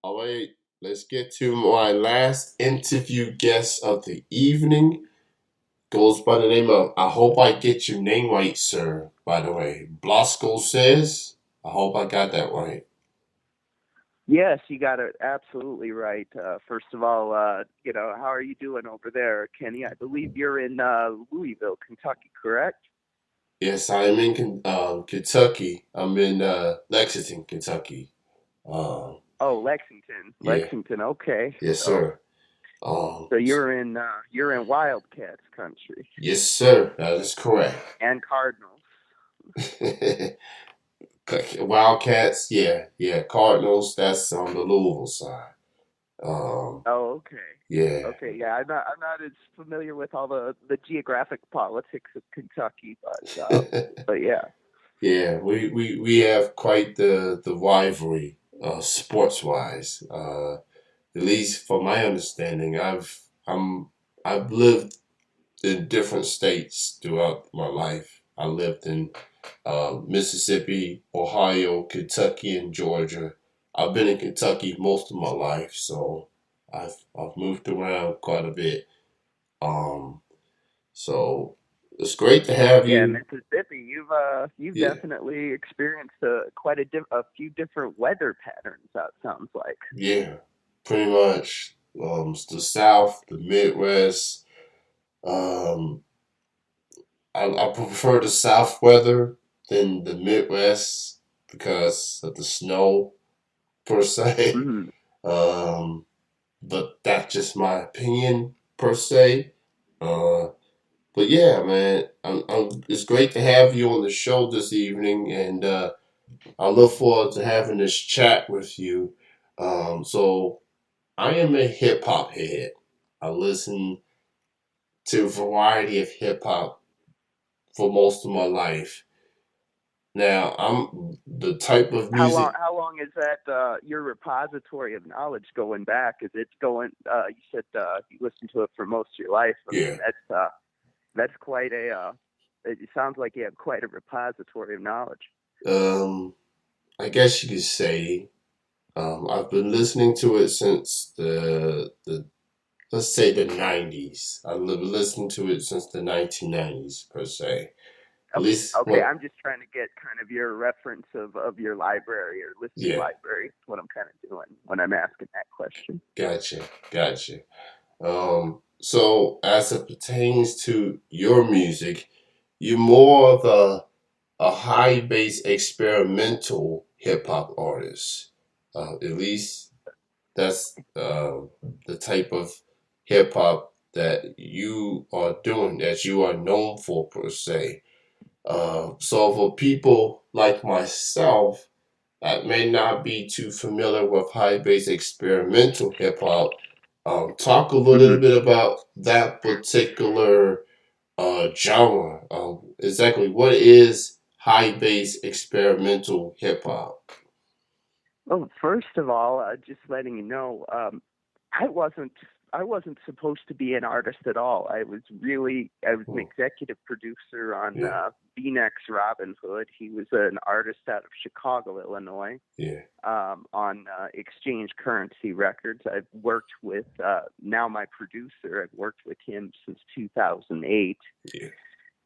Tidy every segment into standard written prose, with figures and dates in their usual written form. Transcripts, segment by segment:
All right, let's get to my last interview guest of the evening. Goes by the name of, I hope I get your name right, sir, by the way. Blasco Says. I hope I got that right. Yes, you got it absolutely right. First of all, how are you doing over there, Kenny? I believe you're in Louisville, Kentucky, correct? Yes, I am in Kentucky. I'm in Lexington, Kentucky. Um, Oh, Lexington, yeah, Lexington. Okay. yes, Oh, sir. so you're in Wildcats country Yes, sir. That is correct. and Cardinals. Wildcats, yeah, yeah. Cardinals, that's on the Louisville side. Um, Oh, okay. yeah. Okay, yeah, I'm not as familiar with all the geographic politics of Kentucky, but yeah. Yeah, we have quite the rivalry, sports wise. At least from my understanding, I've lived in different states throughout my life. I lived in Mississippi, Ohio, Kentucky, and Georgia. I've been in Kentucky most of my life, so I've moved around quite a bit. Um, so it's great to have Yeah, you. Mississippi, you've Yeah, definitely experienced a few different weather patterns. That sounds like. yeah, pretty much. The South, the Midwest. Um, I prefer the South weather than the Midwest because of the snow per se. Mm. Um, but that's just my opinion per se. Uh, but yeah, man, it's great to have you on the show this evening, and I look forward to having this chat with you. So I am a hip hop head. I listen to a variety of hip hop for most of my life. Now, I'm the type of How long? music. How long is that? Your repository of knowledge going back? Is it going? You said you listened to it for most of your life. I mean, Yeah, that's quite a. It sounds like you have quite a repository of knowledge. um, I guess you could say I've been listening to it since the let's say the '90s. I've been listening to it since the 1990s per se. At Oh, least okay, what? I'm just trying to get kind of your reference of your library or listening Yeah, library. What I'm kind of doing when I'm asking that question. gotcha, gotcha. So as it pertains to your music, you're more of a high bass experimental hip hop artist. At least that's the type of hip hop that you are doing, that you are known for per se. So for people like myself that may not be too familiar with high bass experimental hip hop, talk a little Hmm. bit about that particular genre. Exactly what is high bass experimental hip hop? Well, first of all, just letting you know, I wasn't I wasn't supposed to be an artist at all. I was an Hmm, executive producer on yeah, B-Nex Robin Hood. He was an artist out of Chicago, Illinois, yeah, on Exchange Currency Records. I've worked with now my producer. I've worked with him since 2008. yeah,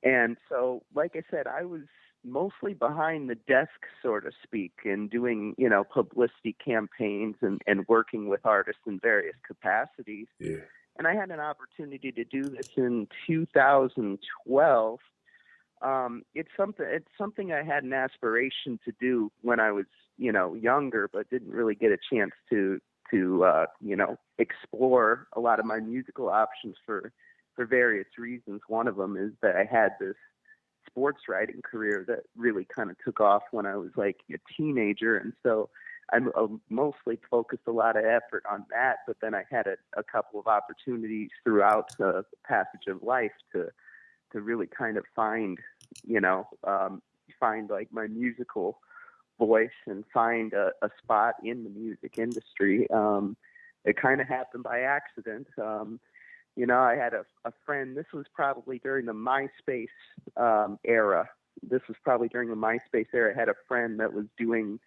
And so, like I said, I was mostly behind the desk, so to speak, and doing, publicity campaigns and working with artists in various capacities. yeah, And I had an opportunity to do this in 2012. It's something I had an aspiration to do when I was, younger, but didn't really get a chance to explore a lot of my musical options for various reasons. One of them is that I had this sports writing career that really kind of took off when I was like a teenager, and so I mostly focused a lot of effort on that. But then I had a couple of opportunities throughout the passage of life to really kind of you know, um, find like my musical voice and find a spot in the music industry. It kind of happened by accident. I had a friend. This was probably during the MySpace era. This was probably during the MySpace era. I had a friend that was doing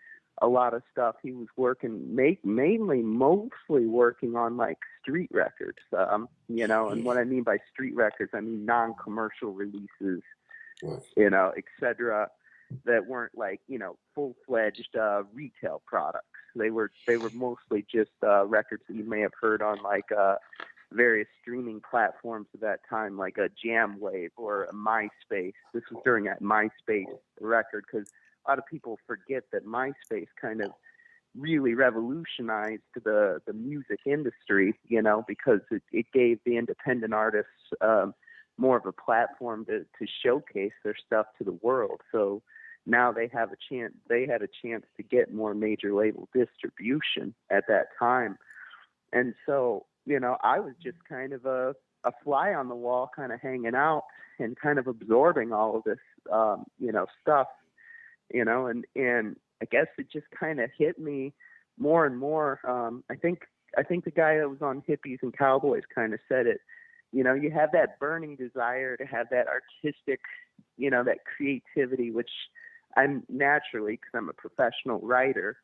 a lot of stuff. He was working, mostly working on like street records, and what I mean by street records, I mean non-commercial releases, Right. etc. That weren't like, full-fledged retail products. They were mostly just records that you may have heard on like various streaming platforms at that time, like a Jamwave or a MySpace. This was during that MySpace record, because a lot of people forget that MySpace kind of really revolutionized the music industry, because it gave the independent artists more of a platform to showcase their stuff to the world. So now they had a chance to get more major label distribution at that time. And so, I was just kind of a fly on the wall, kind of hanging out and kind of absorbing all of this, stuff, and I guess it just kind of hit me more and more. I think the guy that was on Hippies and Cowboys kind of said it. You have that burning desire to have that artistic, that creativity, which I'm naturally, because I'm a professional writer,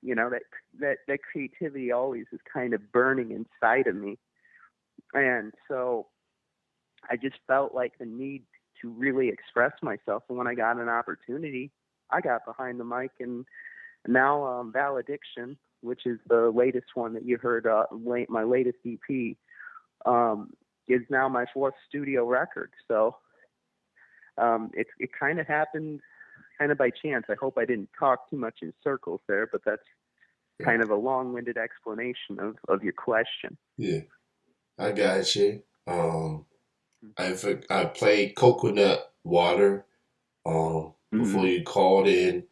that creativity always is kind of burning inside of me. And so I just felt like the need to really express myself. And when I got an opportunity, I got behind the mic. And now Valediction, which is the latest one that you heard, my latest EP, is now my fourth studio record. So it kind of happened kind of by chance. I hope I didn't talk too much in circles there, but that's kind of a long-winded explanation of your question. Yeah, I got you. I played Coconut Water before you called in.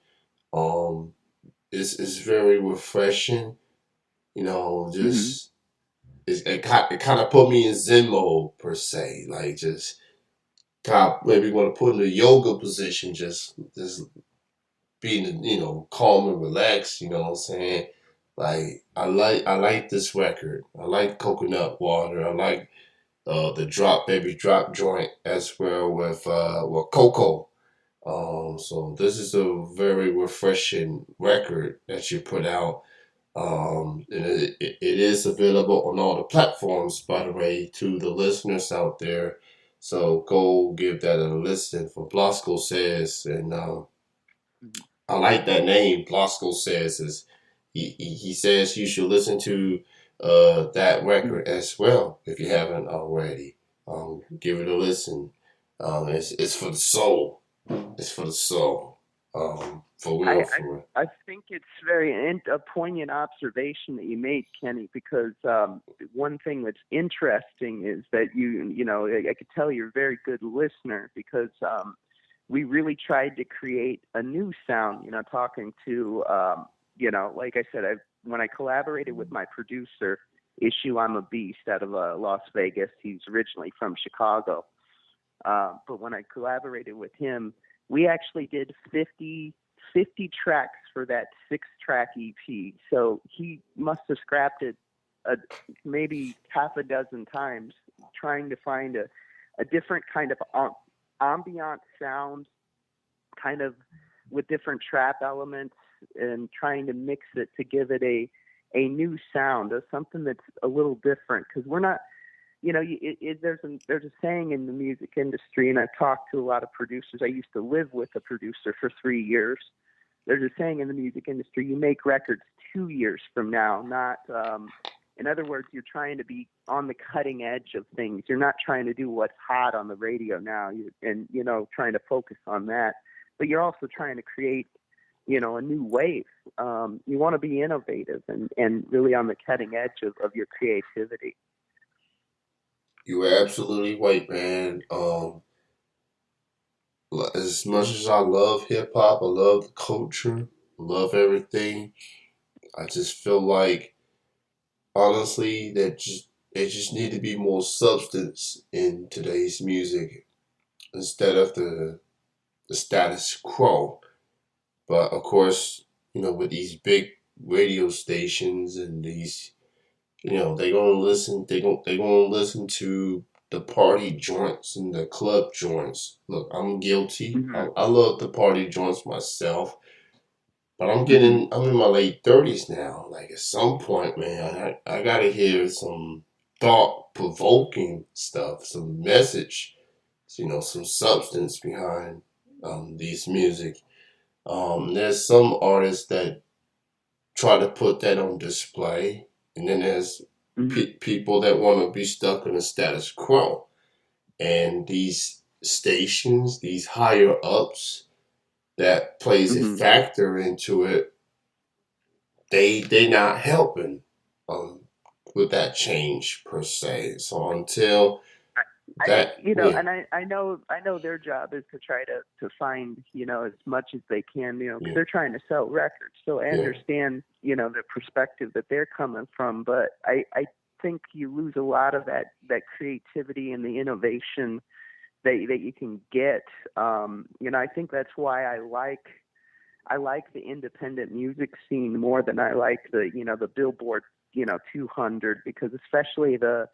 It's very refreshing. Just it kind of put me in Zen mode per se. Like just kind of maybe want to put in a yoga position, just being calm and relaxed. You know what I'm saying? Like I like this record. I like Coconut Water. I like the Drop Baby Drop joint as well with Coco. So this is a very refreshing record that you put out. And it is available on all the platforms, by the way, to the listeners out there. So go give that a listen for Blasco Says. And I like that name, Blasco Says. He says you should listen to that record as well if you haven't already. Give it a listen. It's for the soul. It's for the soul. For real, for real. I think it's a poignant observation that you made, Kenny, because one thing that's interesting is that I could tell you're a very good listener, because we really tried to create a new sound, talking to, like I said, when I collaborated with my producer, Issue I'm a Beast, out of Las Vegas. He's originally from Chicago. But when I collaborated with him, we actually did 50 tracks for that 6-track EP. So he must have scrapped it maybe half a dozen times, trying to find a different kind of ambient sound, kind of with different trap elements, and trying to mix it to give it a new sound, or something that's a little different. Because we're not, there's a saying in the music industry, and I've talked to a lot of producers. I used to live with a producer for 3 years. There's a saying in the music industry: you make records 2 years from now, not. In other words, you're trying to be on the cutting edge of things. You're not trying to do what's hot on the radio now, and trying to focus on that. But you're also trying to create, a new wave. You want to be innovative and really on the cutting edge of your creativity. You were absolutely right, man. As much as I love hip hop, I love the culture, I love everything. I just feel like, honestly, that there just need to be more substance in today's music instead of the status quo. But of course, with these big radio stations and these, they're gonna listen. They gonna listen to the party joints and the club joints. Look, I'm guilty. I love the party joints myself, But Hmm. I'm in my late 30s now. Like at some point, man, I gotta hear some thought provoking stuff, some message, some substance behind these music. There's some artists that try to put that on display, and then there's Hmm. people that want to be stuck in the status quo. And these stations, these higher ups, that plays a Hmm. factor into it. They not helping um, with that change per se. So until that, yeah, And I know their job is to try to find, as much as they can, because yeah, they're trying to sell records. So I yeah, understand, the perspective that they're coming from, but I think you lose a lot of that creativity and the innovation that you can get. I think that's why I like the independent music scene more than I like the Billboard 200, because especially the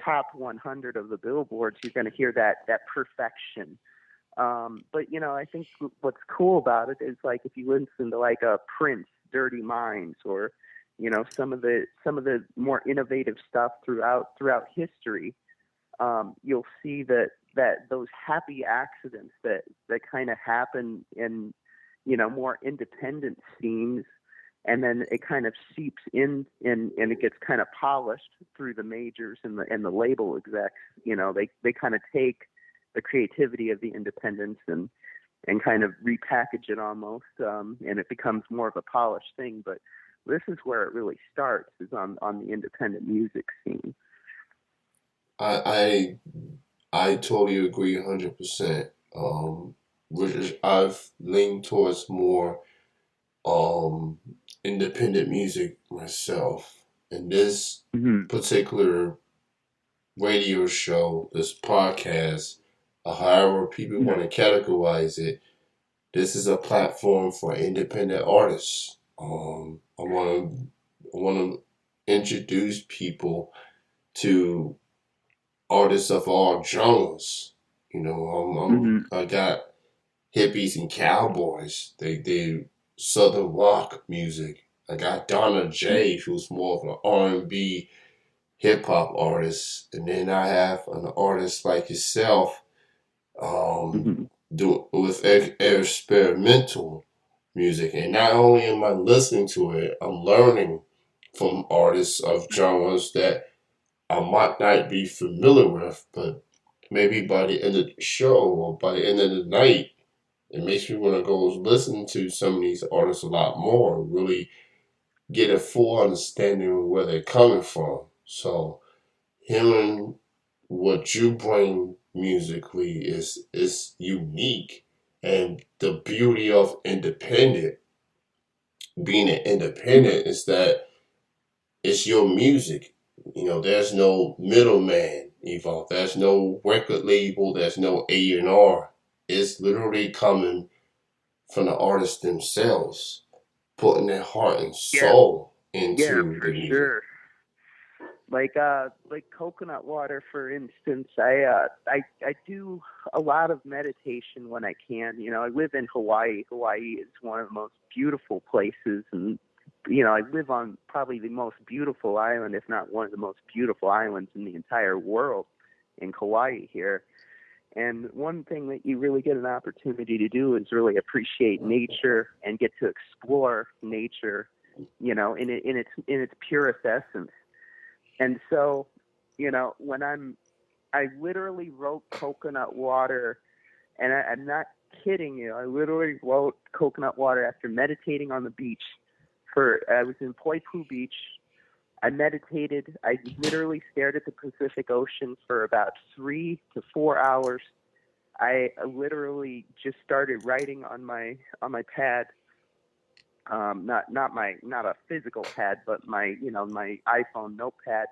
top 100 of the billboards, you're going to hear that perfection. But I think what's cool about it is, like, if you listen to like a Prince, Dirty Minds, or some of the more innovative stuff throughout history, you'll see that those happy accidents that kind of happen in more independent scenes, and then it kind of seeps in and it gets kind of polished through the majors and the label execs. They kind of take the creativity of the independents and kind of repackage it almost, and it becomes more of a polished thing. But this is where it really starts, is on the independent music scene. I I totally agree 100%. Which I've leaned towards more um independent music myself. And this Hmm. particular radio show, this podcast, or however people want to categorize it, this is a platform for independent artists. I want to introduce people to artists of all genres. Hmm. I got hippies and cowboys. They southern rock music. I got Donna J, who's more of an R&B hip hop artist, and then I have an artist like yourself, um, Hmm. do with experimental music. And not only am I listening to it, I'm learning from artists of genres that I might not be familiar with, but maybe by the end of the show or by the end of the night, it makes me want to go listen to some of these artists a lot more, really get a full understanding of where they're coming from. So hearing what you bring musically is unique, and the beauty of being an Hmm. independent is that it's your music. There's no middleman involved. There's no record label. There's no A&R. It's literally coming from the artists themselves, putting their heart and Yeah, soul yeah, into the for music. sure. Like coconut water, for instance. I do a lot of meditation when I can. I live in Hawaii. Hawaii is one of the most beautiful places, and I live on probably the most beautiful island, if not one of the most beautiful islands in the entire world, in Kauai here. And one thing that you really get an opportunity to do is really appreciate nature and get to explore nature, in its purest essence. And so, when I literally wrote Coconut Water, and I'm not kidding you. I literally wrote Coconut Water after meditating on the beach. I was in Poipu Beach. I meditated. I literally stared at the Pacific Ocean for about 3 to 4 hours. I literally just started writing on my pad, not a physical pad, but my iPhone notepad.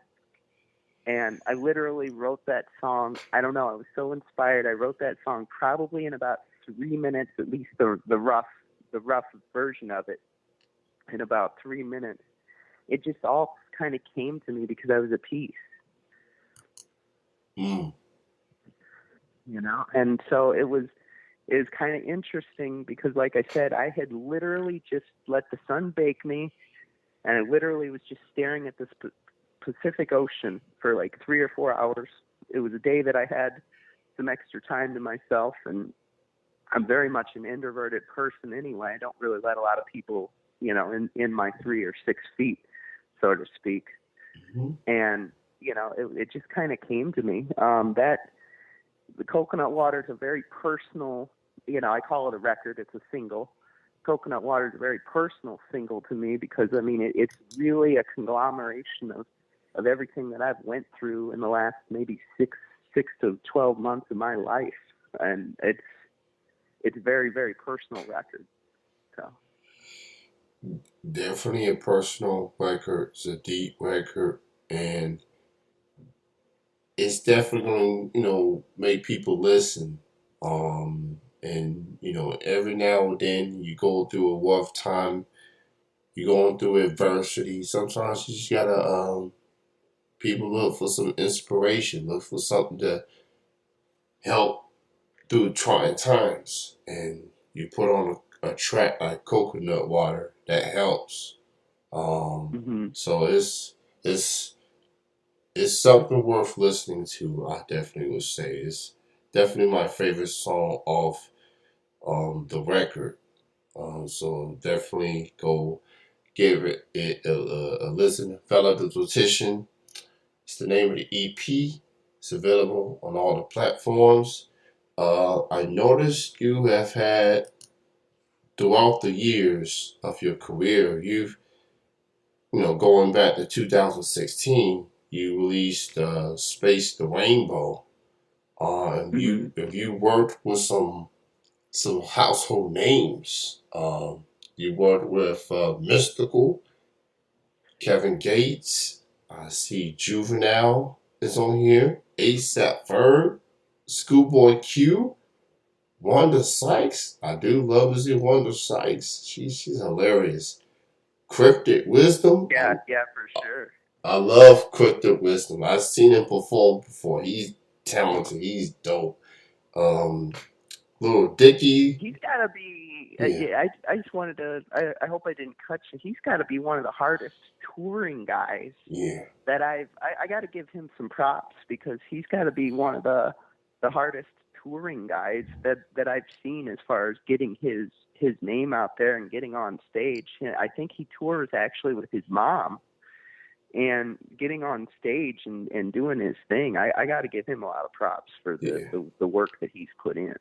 And I literally wrote that song. I don't know. I was so inspired. I wrote that song probably in about 3 minutes, at least the rough version of it, in about 3 minutes. It just all kind of came to me because I was at peace, Mm. And so it was kind of interesting because, like I said, I had literally just let the sun bake me, and I literally was just staring at this Pacific Ocean for like 3 or 4 hours. It was a day that I had some extra time to myself, and I'm very much an introverted person anyway. I don't really let a lot of people, in my 3 or 6 feet, so to speak. Mhm. And it just kind of came to me that the coconut water is a very personal. I call it a record. It's a single. Coconut water is a very personal single to me because I mean it's really a conglomeration of everything that I've went through in the last maybe six to 12 months of my life, and it's very very personal record. So Definitely a personal record. It's a deep record, and it's definitely going to, make people listen. And every now and then you go through a rough time. You're going through adversity. Sometimes you just gotta people look for some inspiration, look for something to help through trying times, and you put on a track like Coconut Water that helps. hmm So it's it's something worth listening to. I definitely would say it's definitely my favorite song off the record. So definitely go give it a listen. Fill out the petition. It's the name of the EP. It's available on all the platforms. I noticed you have had throughout the years of your career, going back to 2016, you released Space the Rainbow. And hmm you worked with some household names. You worked with Mystical, Kevin Gates. I see Juvenile is on here. ASAP Ferg, Schoolboy Q, Wanda Sykes. I do love to see Wanda Sykes. She's hilarious. Cryptic Wisdom. yeah, yeah, for sure. I love Cryptic Wisdom. I've seen him perform before. He's talented. He's dope. Um, Little Dicky. He's got to be. Yeah, Yeah, I just wanted to. I hope I didn't cut you. He's got to be one of the hardest touring guys yeah, that I got to give him some props because he's got to be one of the hardest touring guys that I've seen as far as getting his name out there and getting on stage. I think he tours actually with his mom and getting on stage and doing his thing. I got to give him a lot of props for yeah. the work that he's put in.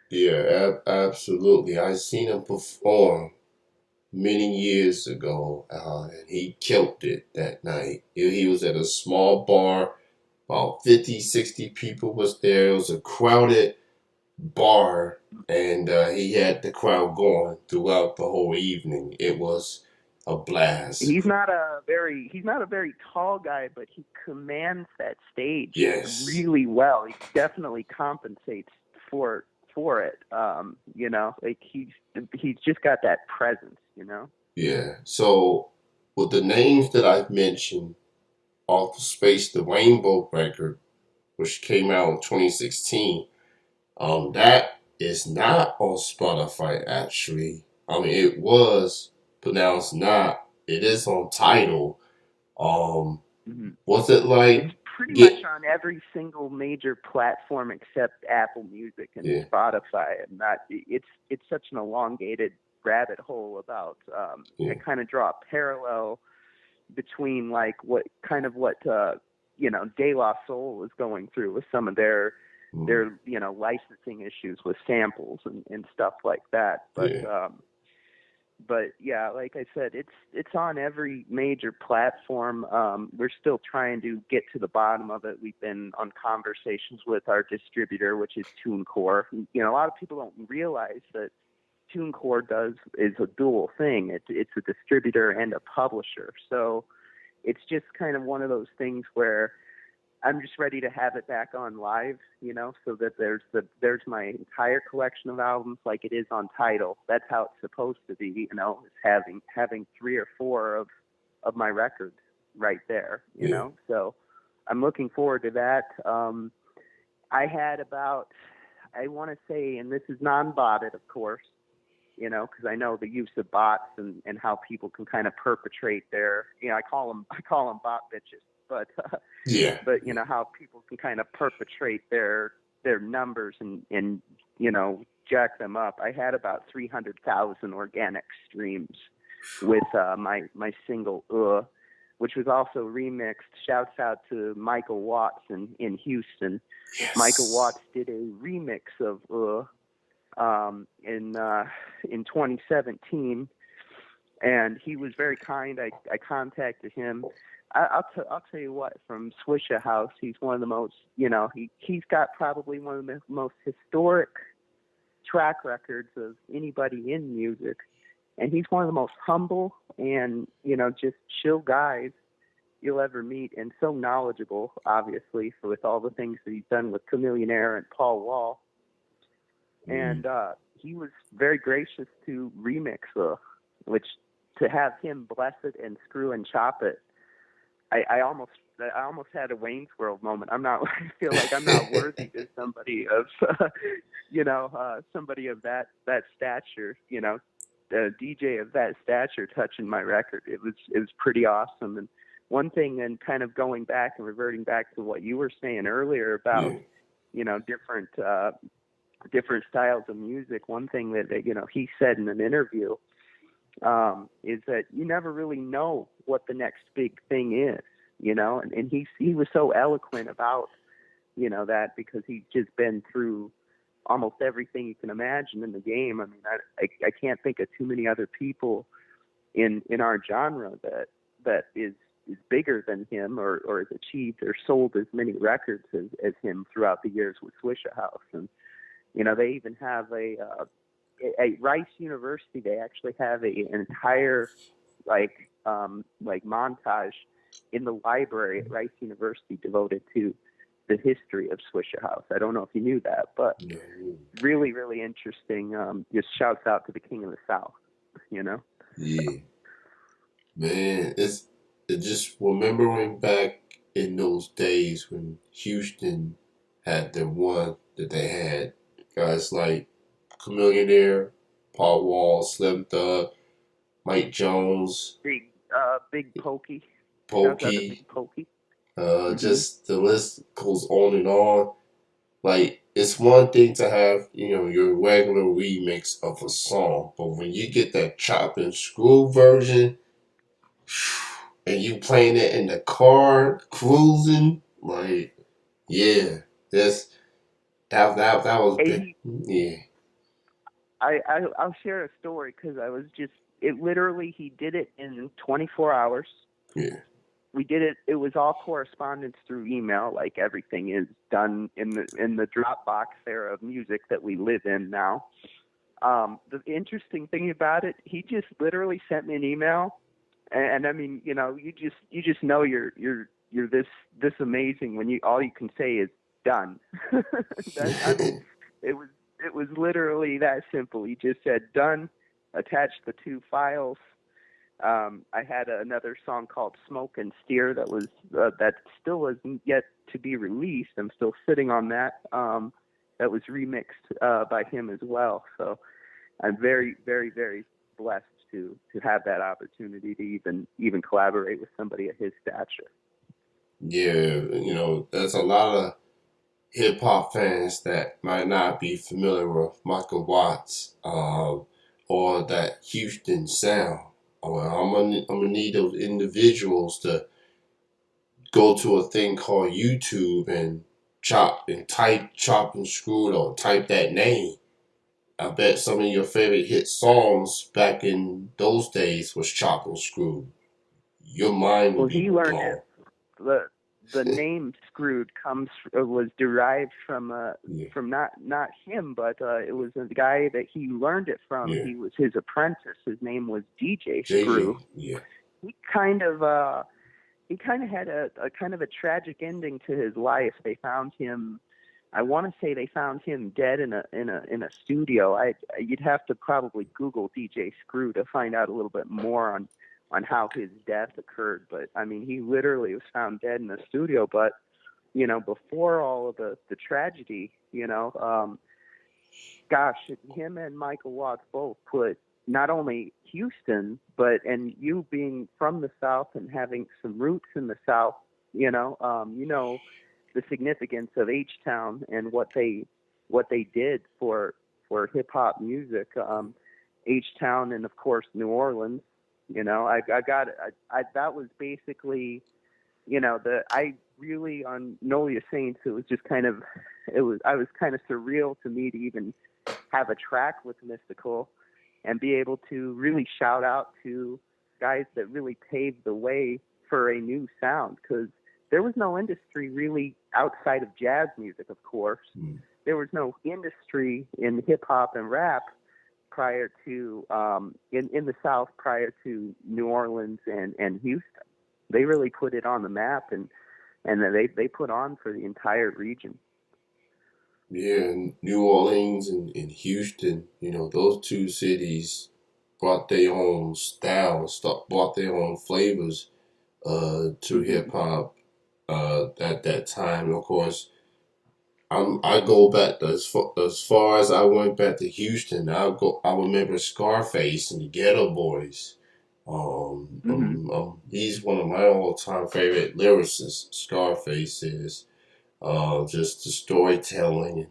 Yeah, absolutely. I seen him perform many years ago, and he killed it that night. He was at a small bar, about 50, 60 people was there. It was a crowded bar, and he had the crowd going throughout the whole evening. It was a blast. He's not a very tall guy, but he commands that stage Yes. really well. He definitely compensates for for it. Like he's just got that presence. Yeah. So, with the names that I've mentioned off the Space the Rainbow record, which came out in 2016, that is not on Spotify actually. I mean, it was, but now it's not. It is on Tidal. Um, hmm what's it It's like? pretty much Get on every single major platform except Apple Music and yeah, Spotify. And that it's such an elongated rabbit hole about. I yeah, kind of draw a parallel between like what De La Soul is going through with some of mm, their licensing issues with samples and stuff like that. yeah, But yeah, like I said, it's on every major platform. We're still trying to get to the bottom of it. We've been on conversations with our distributor, which is TuneCore. A lot of people don't realize that TuneCore is a dual thing. It's a distributor and a publisher. So it's just kind of one of those things where I'm just ready to have it back on live, so that there's my entire collection of albums like it is on Tidal. That's how it's supposed to be, is having 3 or 4 of my records right there, yeah, So I'm looking forward to that. I had about I want to say, and this is non-botted, of course, because I know the use of bots and how people can kind of perpetrate their, I call them bot bitches, but Yeah. but how people can kind of perpetrate their numbers and jack them up. I had about 300,000 organic streams with my single which was also remixed. Shouts out to Michael Watts in Houston. Michael Yes. Watts did a remix of in 2017, and he was very kind. I contacted him. I'll tell you what. From Swisha House, he's one of the most. He's got probably one of the most historic track records of anybody in music, and he's one of the most humble and just chill guys you'll ever meet, and so knowledgeable, obviously, with all the things that he's done with Chameleonaire and Paul Wall. And he was very gracious to remix, which to have him bless it and screw and chop it, I almost had a Wayne's World moment. I feel like I'm not worthy to somebody of somebody of that stature, a DJ of that stature touching my record. It was pretty awesome. And one thing, and kind of going back and reverting back to what you were saying earlier about different styles of music. One thing that he said in an interview is that you never really know what the next big thing is, and he was so eloquent about that, because he's just been through almost everything you can imagine in the game. I mean, I can't think of too many other people in our genre that is bigger than him, or has achieved or sold as many records as him throughout the years with Swisha House. And they even have at Rice University, they actually have an entire like montage in the library at Rice University devoted to the history of Swisha House. I don't know if you knew that, but really, really interesting. Just shouts out to the King of the South, Yeah, man, it's just remembering back in those days when Houston had the one that they had. Guys like Chameleonaire, Paul Wall, Slim Thug, Mike Jones, Big Pokey. Shouts out to Pokey. Big Pokey. Just the list goes on and on. Like, it's one thing to have, your regular remix of a song, but when you get that chop and screw version and you playing it in the car, cruising, like, yeah, that's that was big. Yeah. I'll share a story, because he did it in 24 hours. Yeah. We did it. It was all correspondence through email, like everything is done in the Dropbox era of music that we live in now. The interesting thing about it, he just literally sent me an email, and I mean, you just know you're this amazing when all you can say is done. I mean, it was literally that simple. He just said done, attached the two files. I had another song called Smoke and Steer that still isn't yet to be released. I'm still sitting on that. That was remixed by him as well. So I'm very, very, very blessed to have that opportunity to even collaborate with somebody of his stature. Yeah, there's a lot of hip hop fans that might not be familiar with Michael Watts, or that Houston sound. I'm gonna need those individuals to go to a thing called YouTube and type chop and screw, or type that name. I bet some of your favorite hit songs back in those days was chop and screw. Your mind would Well, be he learned blown. it. The name Screwed was derived from not him, but it was a guy that he learned it from. Yeah. He was his apprentice. His name was DJ Screw. Yeah. He kind of had a kind of a tragic ending to his life. They found him. I want to say they found him dead in a studio. You'd have to probably Google DJ Screw to find out a little bit more on how his death occurred. But I mean, he literally was found dead in the studio. But before all of the tragedy, Gosh, him and Michael Watts both put not only Houston, but and you being from the South and having some roots in the South, you know the significance of H Town and what they did for hip hop music. H Town and of course New Orleans. I got that was basically the I really on Know Your Saints. It was just kind of I was kind of surreal to me to even have a track with Mystical and be able to really shout out to guys that really paved the way for a new sound because there was no industry really outside of jazz music, of course. There was no industry in hip hop and rap prior to in the South prior to New Orleans and Houston. They really put it on the map and they put on for the entire region. Yeah, New Orleans and Houston, those two cities brought their own styles, brought their own flavors to Mm-hmm. hip hop at that time. Of course, I go back as far as I went back to Houston. I remember Scarface and the Ghetto Boys. Mm-hmm. He's one of my all time favorite lyricists. Scarface is just the storytelling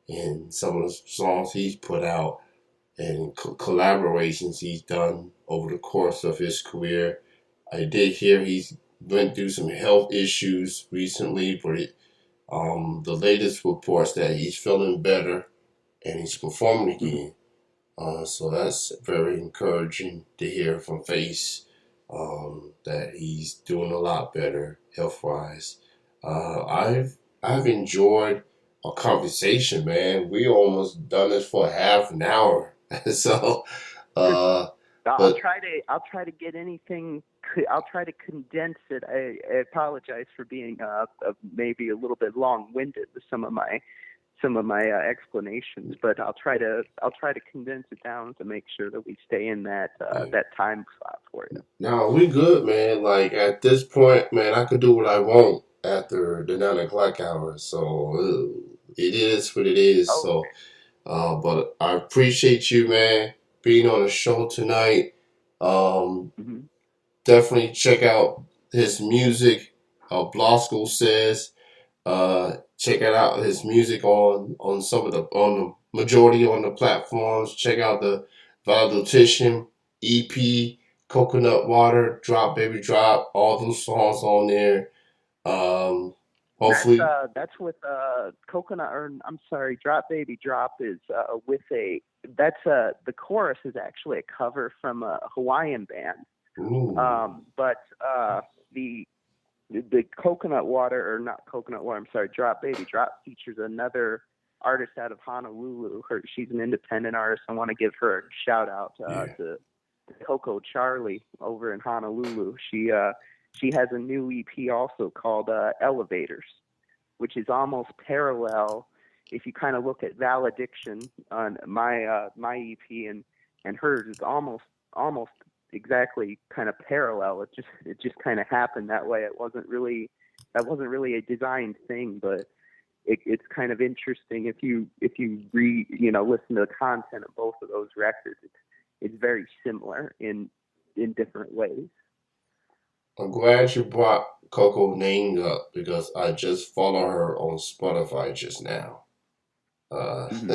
and some of the songs he's put out and collaborations he's done over the course of his career. I did hear he's went through some health issues recently, but the latest reports that he's feeling better and he's performing Mm-hmm. again. So that's very encouraging to hear from Face that he's doing a lot better health wise. I've enjoyed our conversation, man. We almost done this for half an hour, so uh, but I'll try to get anything. I'll try to condense it. I apologize for being maybe a little bit long-winded with some of my explanations, but I'll try to condense it down to make sure that we stay in yeah. that time slot for you. No, we good, man. Like at this point, man, I could do what I want after the 9 o'clock hour. So it is what it is. Oh, So, but I appreciate you, man, being on the show tonight. Um, hmm Definitely check out his music. Blasco Says. Check it out his music on some of the on the majority on the platforms. Check out the Validation EP, Coconut Water, Drop Baby Drop, all those songs on there. Um, Hopefully, that's with Coconut, or I'm sorry, Drop Baby Drop is with a that's the chorus is actually a cover from a Hawaiian band. ooh, But the the coconut water, or not coconut water, I'm sorry, Drop Baby Drop features another artist out of Honolulu. She's an independent artist. I want to give her a shout out yeah, to Coco Charlie over in Honolulu. She has a new EP also called Elevators, which is almost parallel. If you kind of look at Valediction on my EP and hers is almost exactly kind of parallel. It just kind of happened that way. That wasn't really a designed thing, but it's kind of interesting if you read listen to the content of both of those records. It's very similar in different ways. I'm glad you brought Coco name up because I just follow her on Spotify just now. Uh, hmm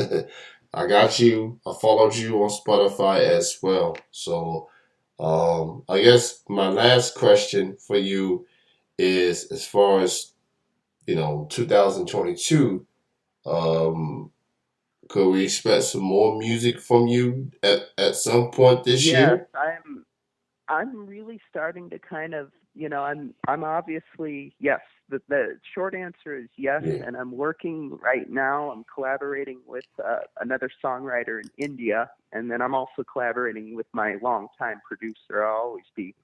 I got you. I followed you on Spotify as well. So, I guess my last question for you is as far as, 2022, um, could we expect some more music from you at some point this Yes, year? I'm really starting to kind of, I'm obviously, yes. The short answer is yes, Yeah. and I'm working right now. I'm collaborating with another songwriter in India, and then I'm also collaborating with my longtime producer. I'll always be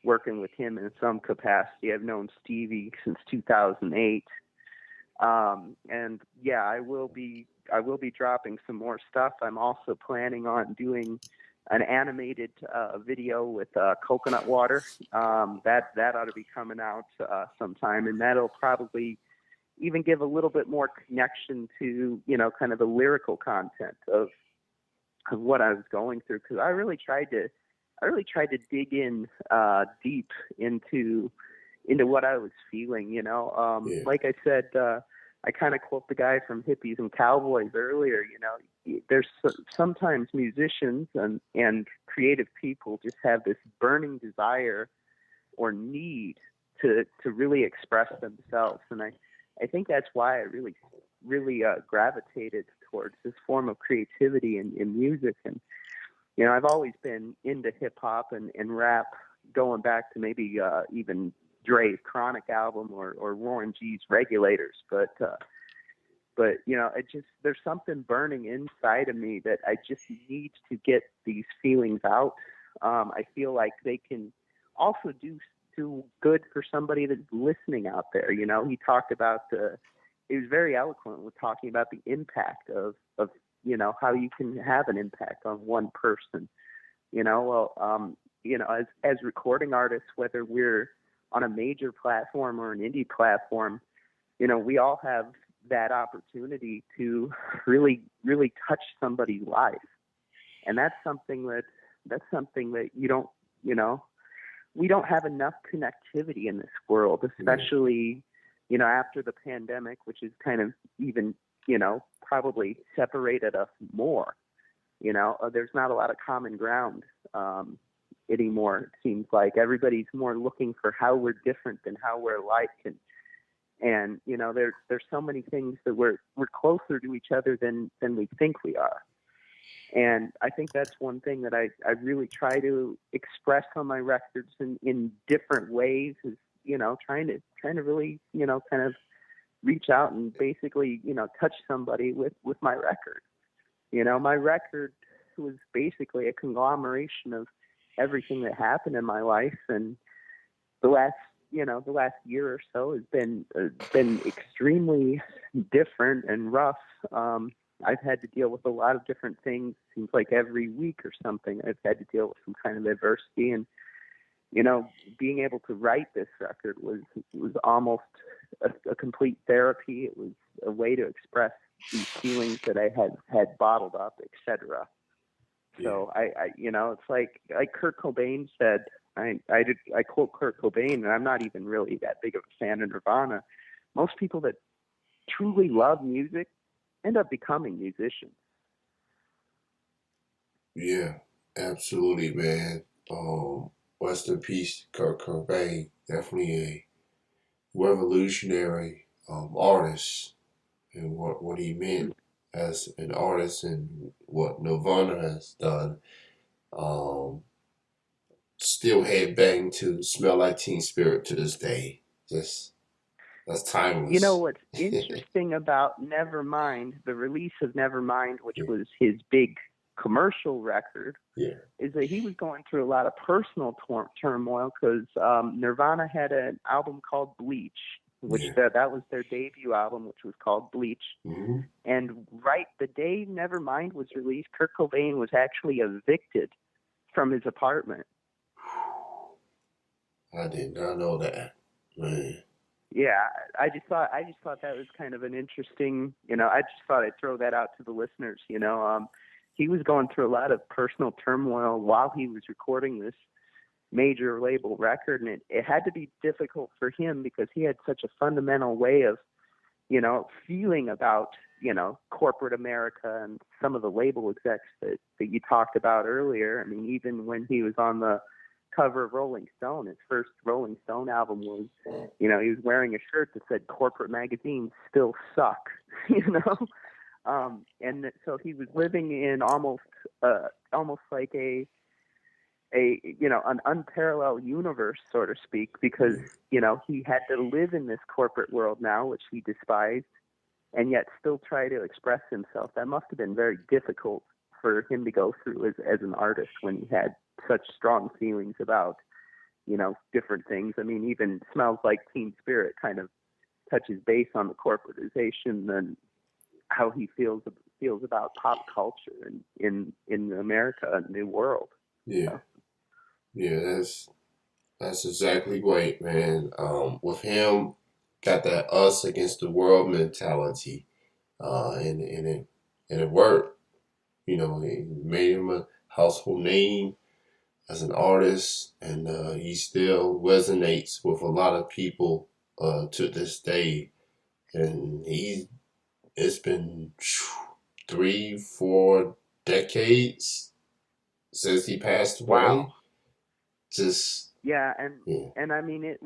working with him in some capacity. I've known Stevie since 2008, and yeah, I will be dropping some more stuff. I'm also planning on doing an animated video with coconut water. That ought to be coming out sometime, and that'll probably even give a little bit more connection to, kind of the lyrical content of what I was going through, because I really tried to dig in deep into what I was feeling. Yeah. Like I said, I kind of quote the guy from Hippies and Cowboys earlier. There's sometimes musicians and creative people just have this burning desire or need to really express themselves, and I think that's why I really gravitated towards this form of creativity in music. And I've always been into hip hop and rap, going back to maybe even Dre's Chronic album or Warren G's Regulators. But it just, there's something burning inside of me that I just need to get these feelings out. I feel like they can also do good for somebody that's listening out there. He talked about he was very eloquent with talking about the impact of how you can have an impact on one person. As recording artists, whether we're on a major platform or an indie platform, we all have that opportunity to really, really touch somebody's life. And that's something that we don't have enough connectivity in this world, especially, after the pandemic, which is kind of even, probably separated us more. There's not a lot of common ground anymore. It seems like everybody's more looking for how we're different than how we're alike. And there's so many things that we're closer to each other than we think we are. And I think that's one thing that I really try to express on my records in different ways, is, trying to really, kind of reach out and basically, touch somebody with my record. My record was basically a conglomeration of everything that happened in my life. And the last year or so has been extremely different and rough. I've had to deal with a lot of different things. Seems like every week or something I've had to deal with some kind of adversity. And being able to write this record was almost a complete therapy. It was a way to express these feelings that I had bottled up, etc. Yeah. So it's like Kurt Cobain said. I quote Kurt Cobain, and I'm not even really that big of a fan of Nirvana. Most people that truly love music end up becoming musicians. Yeah, absolutely, man. Rest in peace, Kurt Cobain. Definitely a revolutionary artist, and what he meant as an artist, and what Nirvana has done. Um, Still headbang to "Smell Like Teen Spirit" to this day. Just that's timeless. What's interesting about Nevermind, the release of Nevermind, which Yeah. was his big commercial record, Yeah. is that he was going through a lot of personal turmoil, because Nirvana had an album called Bleach, which that was their debut album, which was called Bleach. Mm-hmm. And right the day Nevermind was released, Kurt Cobain was actually evicted from his apartment. I did not know that, man. Yeah, I just thought that was kind of an interesting, I just thought I'd throw that out to the listeners. He was going through a lot of personal turmoil while he was recording this major label record, and it had to be difficult for him because he had such a fundamental way of, feeling about, corporate America and some of the label execs that you talked about earlier. I mean, even when he was on the cover of Rolling Stone, his first Rolling Stone album was, he was wearing a shirt that said "Corporate magazines still suck," and so he was living in almost like an unparalleled universe, so to speak, because he had to live in this corporate world now, which he despised, and yet still try to express himself. That must have been very difficult for him to go through as an artist, when he had such strong feelings about, different things. I mean, even Smells Like Teen Spirit kind of touches base on the corporatization and how he feels about pop culture in America and New World. Yeah. Yeah, that's exactly right, man. With him, got that us against the world mentality, and it worked. You know, it made him a household name as an artist, and he still resonates with a lot of people to this day. And it's been 3, 4 decades since he passed Wow. away. Just Yeah, yeah, and I mean it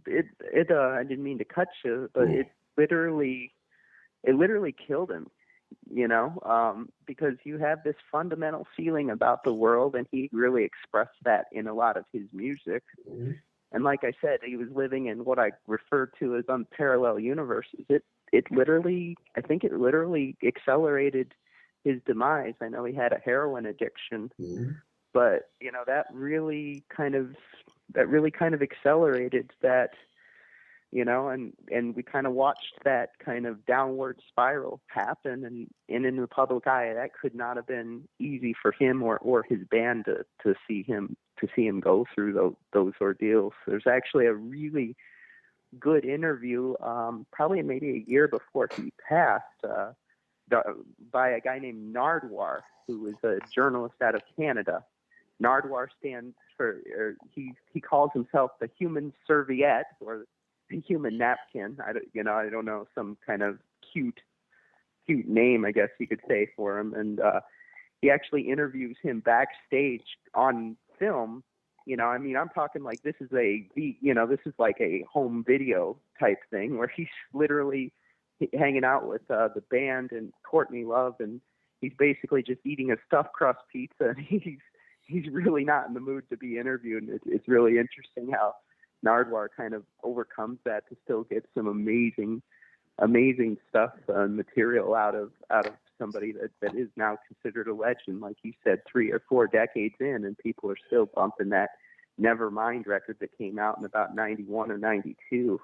I didn't mean to cut you, but yeah, literally it literally killed him, because you have this fundamental feeling about the world, and he really expressed that in a lot of his music. mhm, And like I said, he was living in what I refer to as unparalleled universes. It literally, I think it literally accelerated his demise. I know he had a heroin addiction, mhm, but that really kind of accelerated that, and we kind of watched that kind of downward spiral happen, and in the public eye, that could not have been easy for him or his band to see him go through those ordeals. There's actually a really good interview, probably maybe a year before he passed, by a guy named Nardwar, who was a journalist out of Canada. Nardwar stands for, he calls himself the human serviette, or the human napkin. I don't know, some kind of cute name, I guess you could say, for him. And he actually interviews him backstage on film. I mean, I'm talking like this is this is like a home video type thing where he's literally hanging out with the band and Courtney Love, and he's basically just eating a stuffed crust pizza, and he's really not in the mood to be interviewed. It's really interesting how Nardwar kind of overcomes that to still get some amazing stuff and material out of somebody that is now considered a legend. Like you said, 3 or 4 decades in, and people are still bumping that Nevermind record that came out in about 91 or 92.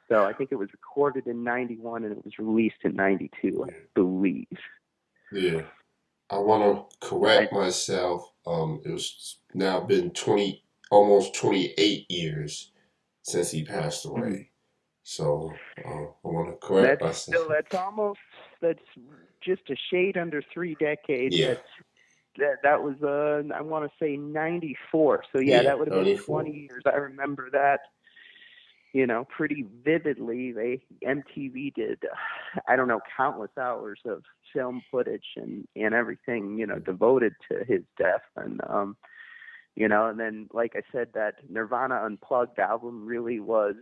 So I think it was recorded in 91 and it was released in 92, I believe. yeah. I want to correct myself. It was now been almost 28 years since he passed away. So I want to correct myself. That's just a shade under 3 decades. Yeah, That was I want to say 94. So yeah, yeah, that would have been 20 94. years. I remember that, pretty vividly. MTV did, I don't know, countless hours of film footage and everything, devoted to his death. And and then, like I said, that Nirvana Unplugged album really was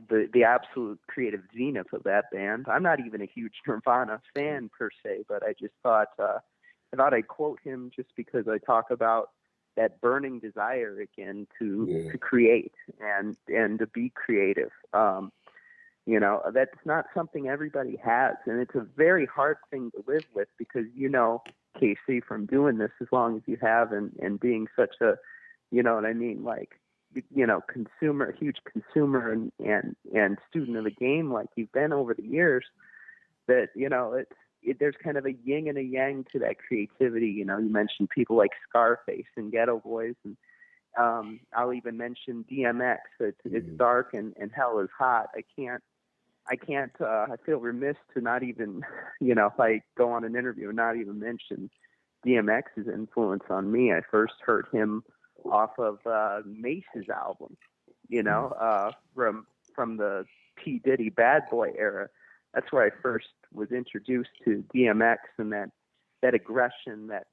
the absolute creative zenith of that band. I'm not even a huge Nirvana fan per se, but I just thought I'd quote him just because I talk about that burning desire again to Yeah, create and to be creative. That's not something everybody has, and it's a very hard thing to live with because Casey, from doing this as long as you have, and being such a, what I mean, like, huge consumer and student of the game like you've been over the years, that there's kind of a yin and a yang to that creativity. You mentioned people like Scarface and Ghetto Boys, and I'll even mention DMX. It's dark and hell is hot. I feel remiss to not even, if I go on an interview and not even mention DMX's influence on me. I first heard him off of Mace's album, from the P. Diddy Bad Boy era. That's where I first was introduced to DMX and that aggression that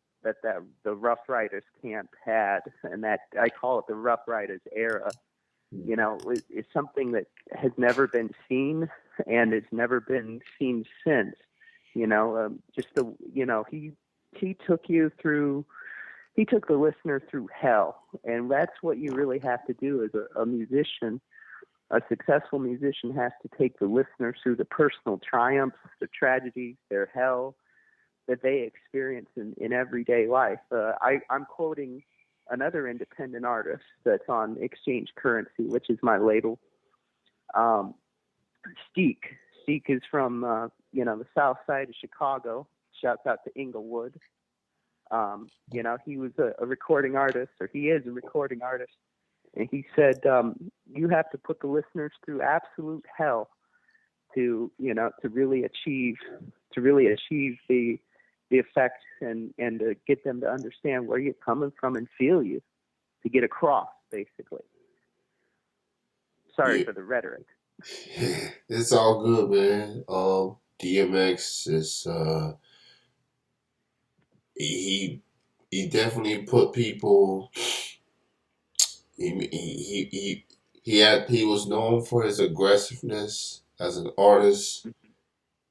the Rough Riders camp had, and that I call it the Rough Riders era. It's something that has never been seen, and it's never been seen since. He took the listener through hell, and that's what you really have to do as a musician. A successful musician has to take the listener through the personal triumphs, the tragedies, their hell that they experience in everyday life. I'm quoting another independent artist that's on Exchange Currency, which is my label. Steek. Steek is from the south side of Chicago. Shouts out to Inglewood. He was a recording artist, or he is a recording artist. And he said, you have to put the listeners through absolute hell to, to really achieve the effect and to get them to understand where you're coming from and feel you, to get across, basically. Sorry for the rhetoric. It's all good, man. DMX is he definitely put people. He was known for his aggressiveness as an artist,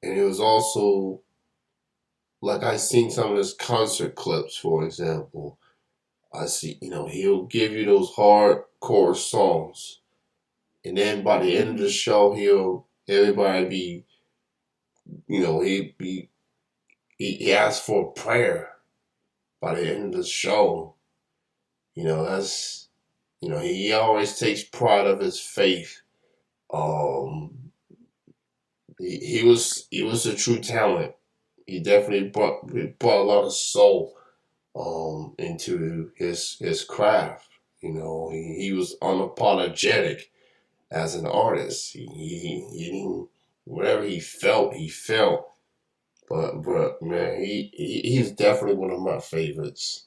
and it was also like I seen some of his concert clips, for example. I see, he'll give you those hardcore songs, and then by the end of the show, everybody be, he asks for a prayer by the end of the show. That's, he always takes pride of his faith. He was a true talent. He definitely brought a lot of soul into his craft. He was unapologetic as an artist. He didn't, whatever he felt, he felt. But man, he's definitely one of my favorites.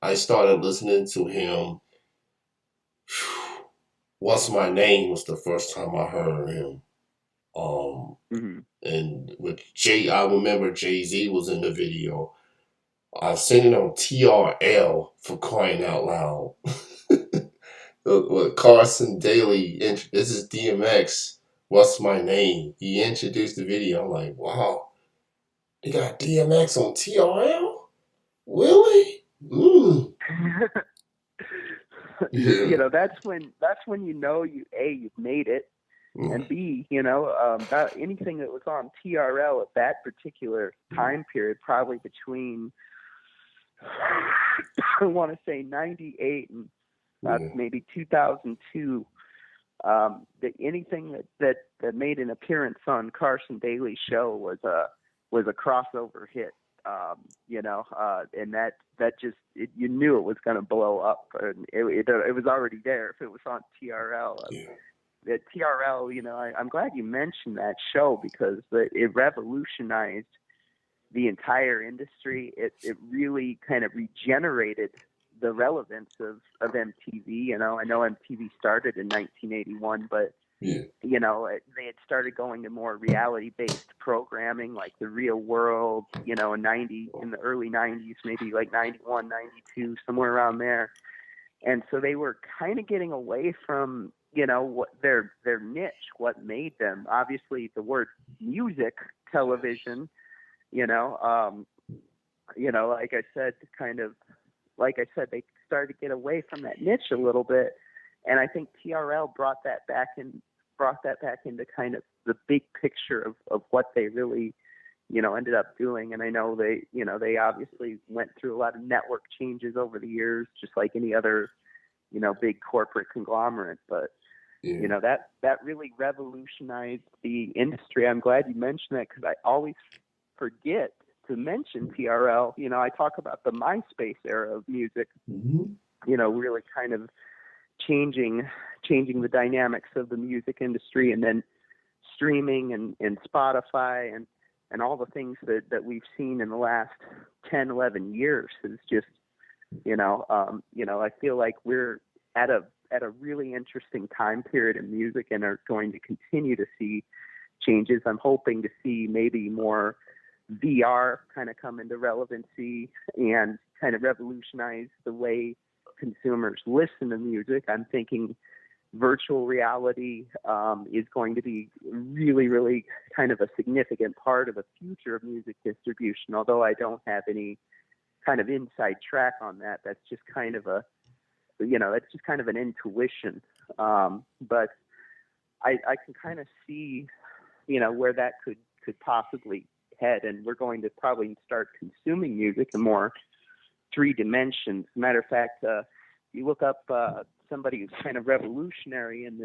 I started listening to him. What's My Name was the first time I heard him. And with I remember Jay-Z was in the video. I've seen it on TRL, for crying out loud. With Carson Daly, this is DMX. What's My Name? He introduced the video. I'm like, wow, they got DMX on TRL? Really? Yeah. That's when you've made it, and B, anything that was on TRL at that particular time period, probably between I want to say 98 and maybe 2002. That anything that made an appearance on Carson Daly's show was a crossover hit. And that just you knew it was going to blow up, and it was already there if it was on TRL. At TRL, I'm glad you mentioned that show, because it revolutionized the entire industry. It really kind of regenerated the relevance of MTV. I know MTV started in 1981, but they had started going to more reality-based programming, like The Real World, in the early 90s, maybe like 91, 92, somewhere around there. And so they were kind of getting away from, what their niche, what made them. Obviously, the word music television, like I said, they started to get away from that niche a little bit. And I think TRL brought that back into kind of the big picture of what they really, ended up doing. And I know they obviously went through a lot of network changes over the years, just like any other, big corporate conglomerate. But, that really revolutionized the industry. I'm glad you mentioned that, because I always forget to mention TRL. I talk about the MySpace era of music, really kind of changing the dynamics of the music industry, and then streaming and Spotify and all the things that we've seen in the last 10, 11 years is just, I feel like we're at a really interesting time period in music, and are going to continue to see changes. I'm hoping to see maybe more VR kind of come into relevancy and kind of revolutionize the way consumers listen to music. I'm thinking virtual reality is going to be really, really kind of a significant part of the future of music distribution, although I don't have any kind of inside track on that. That's just kind of an intuition. But I can kind of see, where that could possibly head, and we're going to probably start consuming music in more 3 dimensions. Matter of fact, you look up somebody who's kind of revolutionary in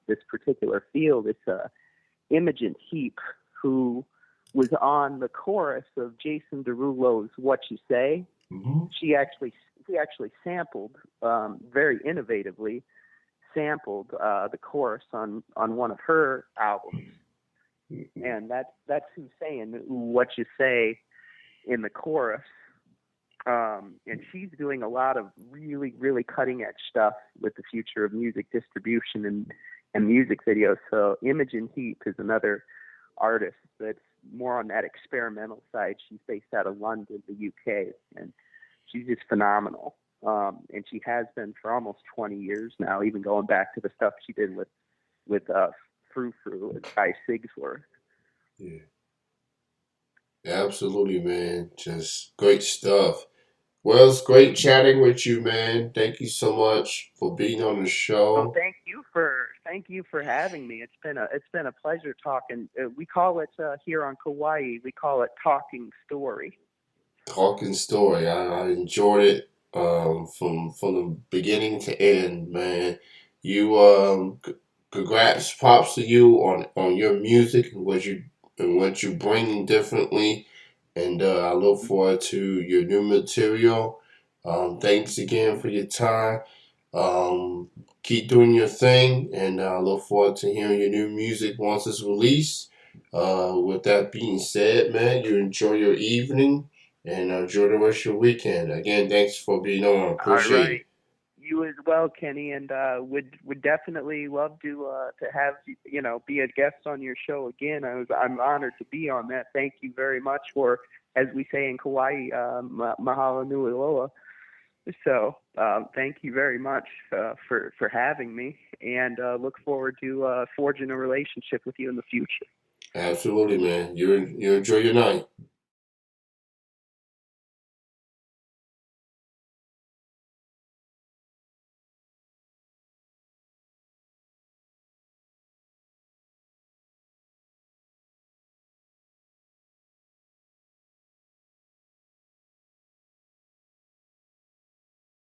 this particular field. It's Imogen Heap, who was on the chorus of Jason Derulo's "What You Say." She actually he actually sampled, very innovatively sampled the chorus on one of her albums, and that's who's saying what you say in the chorus. And she's doing a lot of really, really cutting edge stuff with the future of music distribution and music videos. So Imogen Heap is another artist that's more on that experimental side. She's based out of London, the UK, and she's just phenomenal. And she has been for almost 20 years now, even going back to the stuff she did with Frou Frou and Guy Sigsworth. Yeah, absolutely, man. Just great stuff. Well, it's great chatting with you, man. Thank you so much for being on the Oh, show. thank you for having me. It's been a pleasure talking. We call it here on Kauai. We call it talking story. Talking story. I enjoyed it from the beginning to end, man. You congrats, props to you on your music and what you bring differently, and I look forward to your new material. Thanks again for your time. Um, Keep doing your thing, and I look forward to hearing your new music once it's released. With that being said, man, you enjoy your evening and enjoy the rest of your weekend. Again, thanks for being on. All Appreciate right. it. You as well, Kenny, and would definitely love to have be a guest on your show again. I'm honored to be on that. Thank you very much for, as we say in Kauai, mahalo nui loa. So thank you very much for having me, and look forward to forging a relationship with you in the future. Absolutely, man. You enjoy your night.